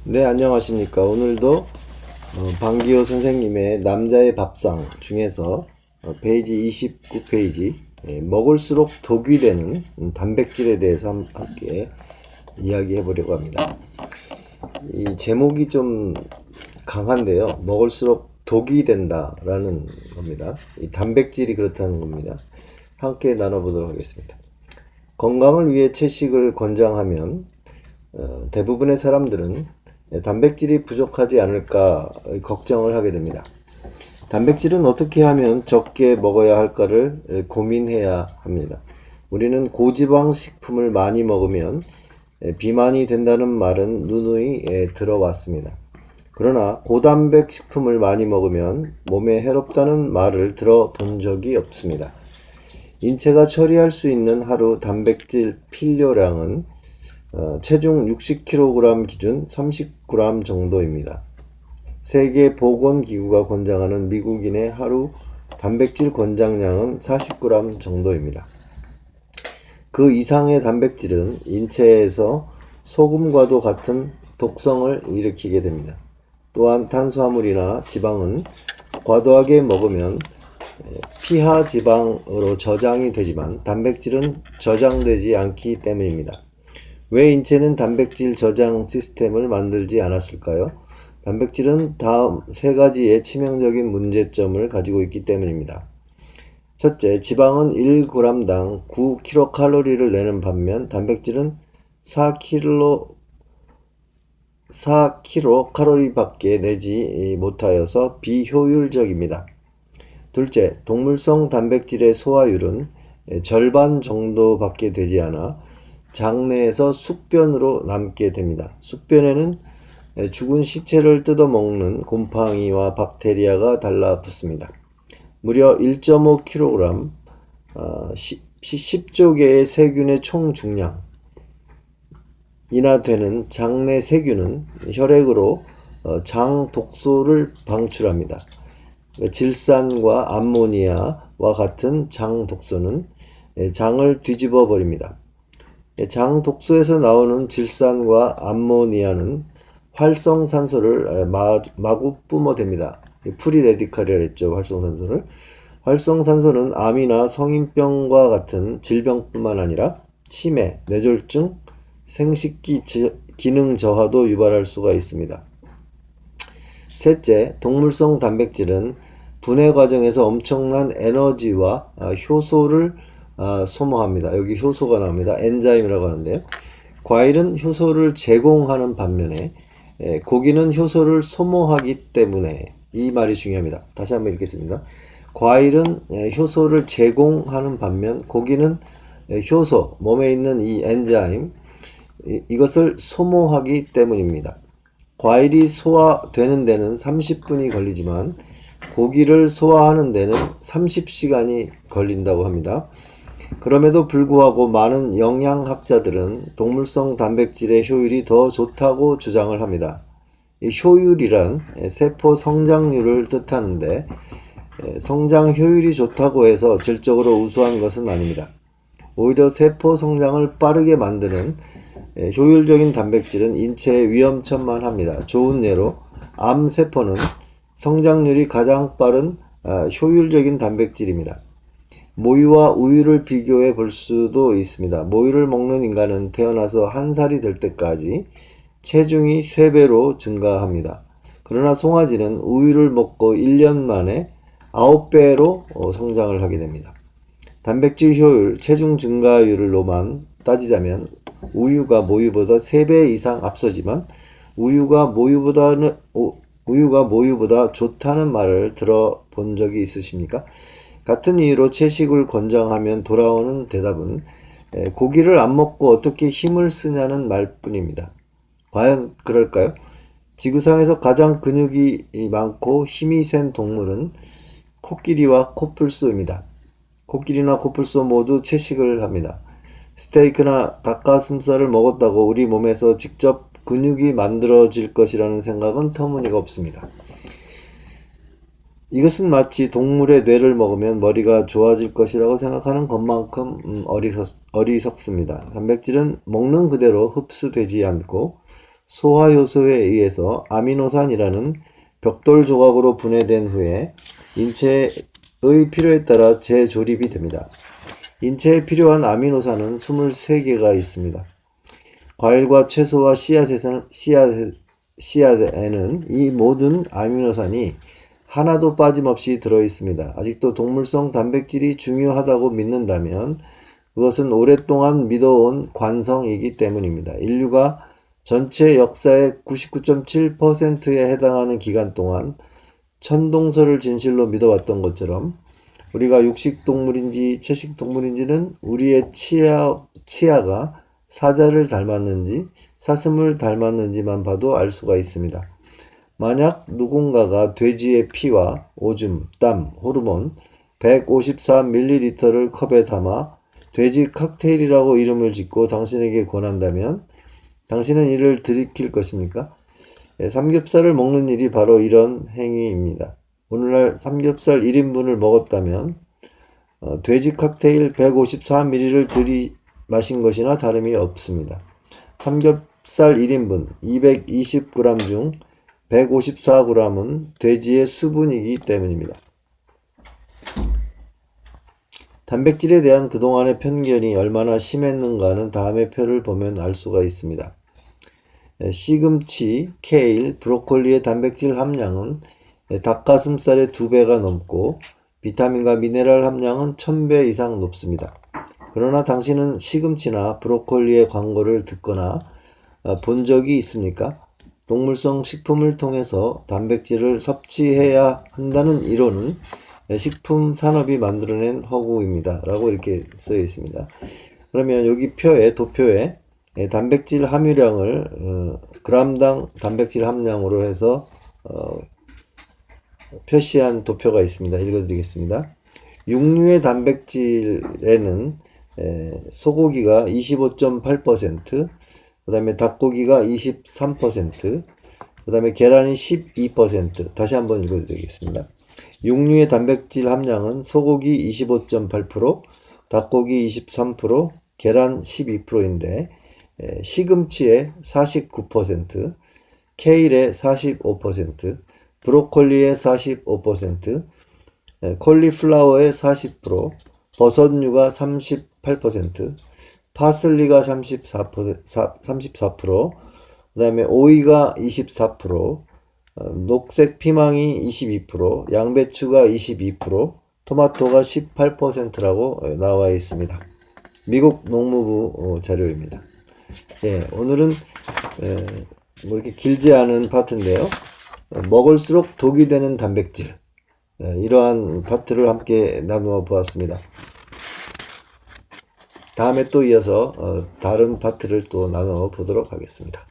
네, 안녕하십니까. 오늘도 방기호 선생님의 남자의 밥상 중에서 페이지 29페이지 먹을수록 독이 되는 단백질에 대해서 함께 이야기해 보려고 합니다. 이 제목이 좀 강한데요. 먹을수록 독이 된다라는 겁니다. 이 단백질이 그렇다는 겁니다. 함께 나눠보도록 하겠습니다. 건강을 위해 채식을 권장하면 대부분의 사람들은 단백질이 부족하지 않을까 걱정을 하게 됩니다. 단백질은 어떻게 하면 적게 먹어야 할까를 고민해야 합니다. 우리는 고지방 식품을 많이 먹으면 비만이 된다는 말은 누누이 들어왔습니다. 그러나 고단백 식품을 많이 먹으면 몸에 해롭다는 말을 들어본 적이 없습니다. 인체가 처리할 수 있는 하루 단백질 필요량은 체중 60kg 기준 30g 정도입니다. 세계보건기구가 권장하는 미국인의 하루 단백질 권장량은 40g 정도입니다. 그 이상의 단백질은 인체에서 소금과도 같은 독성을 일으키게 됩니다. 또한 탄수화물이나 지방은 과도하게 먹으면 피하 지방으로 저장이 되지만 단백질은 저장되지 않기 때문입니다. 왜 인체는 단백질 저장 시스템을 만들지 않았을까요? 단백질은 다음 세 가지의 치명적인 문제점을 가지고 있기 때문입니다. 첫째, 지방은 1g당 9kcal를 내는 반면 단백질은 4kcal밖에 내지 못하여서 비효율적입니다. 둘째, 동물성 단백질의 소화율은 절반 정도밖에 되지 않아 장내에서 숙변으로 남게 됩니다. 숙변에는 죽은 시체를 뜯어먹는 곰팡이와 박테리아가 달라붙습니다. 무려 1.5kg, 10조 개의 세균의 총 중량이나 되는 장내 세균은 혈액으로 장 독소를 방출합니다. 질산과 암모니아와 같은 장 독소는 장을 뒤집어 버립니다. 장 독소에서 나오는 질산과 암모니아는 활성산소를 마구 뿜어댑니다. 프리레디칼이라 했죠. 활성산소를. 활성산소는 암이나 성인병과 같은 질병뿐만 아니라 치매, 뇌졸중, 생식기 기능 저하도 유발할 수가 있습니다. 셋째, 동물성 단백질은 분해 과정에서 엄청난 에너지와 효소를 소모합니다. 여기 효소가 나옵니다. 엔자임이라고 하는데요. 과일은 효소를 제공하는 반면에 고기는 효소를 소모하기 때문에 이 말이 중요합니다. 다시 한번 읽겠습니다. 과일은 효소를 제공하는 반면 고기는 효소, 몸에 있는 이 엔자임, 이것을 소모하기 때문입니다. 과일이 소화되는 데는 30분이 걸리지만 고기를 소화하는 데는 30시간이 걸린다고 합니다. 그럼에도 불구하고 많은 영양학자들은 동물성 단백질의 효율이 더 좋다고 주장을 합니다. 이 효율이란 세포 성장률을 뜻하는데 성장 효율이 좋다고 해서 질적으로 우수한 것은 아닙니다. 오히려 세포 성장을 빠르게 만드는 효율적인 단백질은 인체에 위험천만합니다. 좋은 예로 암세포는 성장률이 가장 빠른 효율적인 단백질입니다. 모유와 우유를 비교해 볼 수도 있습니다. 모유를 먹는 인간은 태어나서 1살이 될 때까지 체중이 3배로 증가합니다. 그러나 송아지는 우유를 먹고 1년 만에 9배로 성장을 하게 됩니다. 단백질 효율, 체중 증가율로만 따지자면 우유가 모유보다 3배 이상 앞서지만 우유가 모유보다 좋다는 말을 들어본 적이 있으십니까? 같은 이유로 채식을 권장하면 돌아오는 대답은 고기를 안 먹고 어떻게 힘을 쓰냐는 말뿐입니다. 과연 그럴까요? 지구상에서 가장 근육이 많고 힘이 센 동물은 코끼리와 코뿔소입니다. 코끼리나 코뿔소 모두 채식을 합니다. 스테이크나 닭가슴살을 먹었다고 우리 몸에서 직접 근육이 만들어질 것이라는 생각은 터무니가 없습니다. 이것은 마치 동물의 뇌를 먹으면 머리가 좋아질 것이라고 생각하는 것만큼 어리석습니다. 단백질은 먹는 그대로 흡수되지 않고 소화효소에 의해서 아미노산이라는 벽돌 조각으로 분해된 후에 인체의 필요에 따라 재조립이 됩니다. 인체에 필요한 아미노산은 23개가 있습니다. 과일과 채소와 씨앗에는 이 모든 아미노산이 하나도 빠짐없이 들어있습니다. 아직도 동물성 단백질이 중요하다고 믿는다면 그것은 오랫동안 믿어온 관성이기 때문입니다. 인류가 전체 역사의 99.7%에 해당하는 기간 동안 천동설을 진실로 믿어왔던 것처럼 우리가 육식동물인지 채식동물인지는 우리의 치아가 사자를 닮았는지 사슴을 닮았는지만 봐도 알 수가 있습니다. 만약 누군가가 돼지의 피와 오줌, 땀, 호르몬 154ml를 컵에 담아 돼지 칵테일이라고 이름을 짓고 당신에게 권한다면 당신은 이를 들이킬 것입니까? 삼겹살을 먹는 일이 바로 이런 행위입니다. 오늘날 삼겹살 1인분을 먹었다면 돼지 칵테일 154ml를 들이마신 것이나 다름이 없습니다. 삼겹살 1인분 220g 중 154g은 돼지의 수분이기 때문입니다. 단백질에 대한 그동안의 편견이 얼마나 심했는가는 다음의 표를 보면 알 수가 있습니다. 시금치, 케일, 브로콜리의 단백질 함량은 닭가슴살의 2배가 넘고 비타민과 미네랄 함량은 1000배 이상 높습니다. 그러나 당신은 시금치나 브로콜리의 광고를 듣거나 본 적이 있습니까? 동물성 식품을 통해서 단백질을 섭취해야 한다는 이론은 식품 산업이 만들어낸 허구입니다. 라고 이렇게 쓰여 있습니다. 그러면 여기 도표에 단백질 함유량을 g당 단백질 함량으로 해서 표시한 도표가 있습니다. 읽어드리겠습니다. 육류의 단백질에는 소고기가 25.8%, 그 다음에 닭고기가 23%, 그 다음에 계란이 12%. 다시 한번 읽어드리겠습니다. 육류의 단백질 함량은 소고기 25.8%, 닭고기 23%, 계란 12%인데 시금치의 49%, 케일의 45%, 브로콜리의 45%, 콜리플라워의 40%, 버섯류가 38%, 파슬리가 34%, 그 다음에 오이가 24%, 녹색 피망이 22%, 양배추가 22%, 토마토가 18%라고 나와 있습니다. 미국 농무부 자료입니다. 오늘은 뭐 이렇게 길지 않은 파트인데요. 먹을수록 독이 되는 단백질, 이러한 파트를 함께 나누어 보았습니다. 다음에 또 이어서 다른 파트를 또 나눠 보도록 하겠습니다.